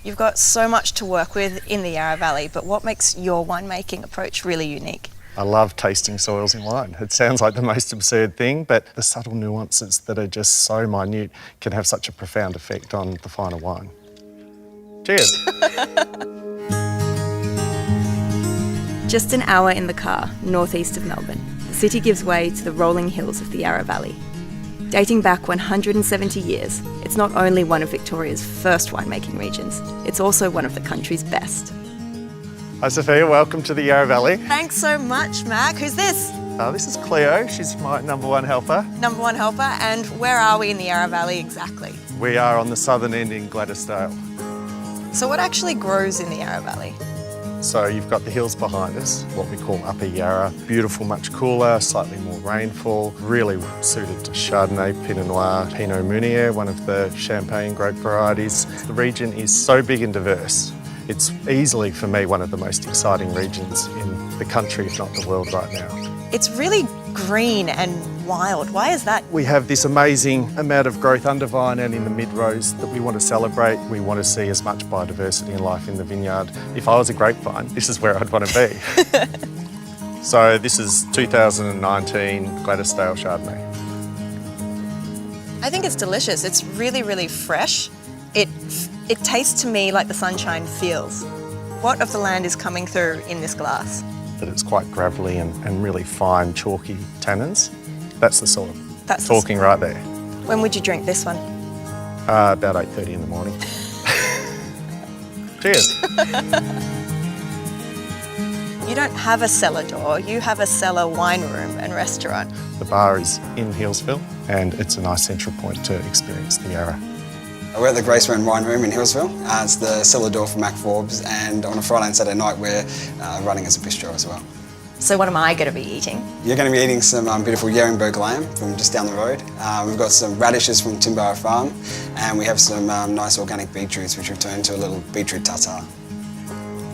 You've got so much to work with in the Yarra Valley, but what makes your winemaking approach really unique? I love tasting soils in wine. It sounds like the most absurd thing, but the subtle nuances that are just so minute can have such a profound effect on the final wine. Cheers. Just an hour in the car, northeast of Melbourne, the city gives way to the rolling hills of the Yarra Valley. Dating back 170 years, it's not only one of Victoria's first winemaking regions, it's also one of the country's best. Hi Sophia, welcome to the Yarra Valley. Thanks so much, Mac. Who's this? This is Cleo, she's my number one helper. Number one helper, and where are we in the Yarra Valley exactly? We are on the southern end in Gladysdale. So what actually grows in the Yarra Valley? So you've got the hills behind us, what we call Upper Yarra. Beautiful, much cooler, slightly more rainfall, really suited to Chardonnay, Pinot Noir, Pinot Meunier, one of the champagne grape varieties. The region is so big and diverse. It's easily, for me, one of the most exciting regions in the country, if not the world right now. It's really green and wild. Why is that? We have this amazing amount of growth under vine and in the mid-rows that we want to celebrate. We want to see as much biodiversity and life in the vineyard. If I was a grapevine, this is where I'd want to be. So this is 2019 Gladysdale Chardonnay. I think it's delicious. It's really, really fresh. It tastes to me like the sunshine feels. What of the land is coming through in this glass? That it's quite gravelly and really fine, chalky tannins. That's the sort. That's talking right there. When would you drink this one? About 8:30 in the morning. Cheers. You don't have a cellar door, you have a cellar wine room and restaurant. The bar is in Hillsville and it's a nice central point to experience the Yarra. We're at the Graceman Wine Room in Hillsville. It's the cellar door for Mac Forbes, and on a Friday and Saturday night we're running as a bistro as well. So what am I going to be eating? You're going to be eating some beautiful Yeringberg lamb from just down the road. We've got some radishes from Timborough Farm, and we have some nice organic beetroots which we've turned into a little beetroot tartare.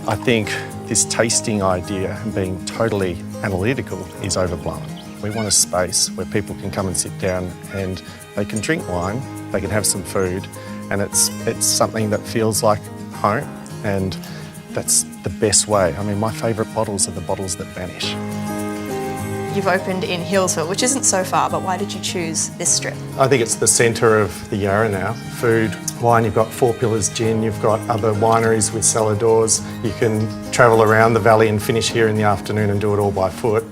I think this tasting idea and being totally analytical is overblown. We want a space where people can come and sit down and they can drink wine, they can have some food, and it's something that feels like home, and that's the best way. I mean, my favourite bottles are the bottles that vanish. You've opened in Hillsville, which isn't so far, but why did you choose this strip? I think it's the centre of the Yarra now. Food, wine, you've got Four Pillars Gin, you've got other wineries with cellar doors. You can travel around the valley and finish here in the afternoon and do it all by foot.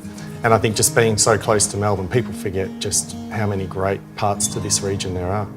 And I think just being so close to Melbourne, people forget just how many great parts to this region there are.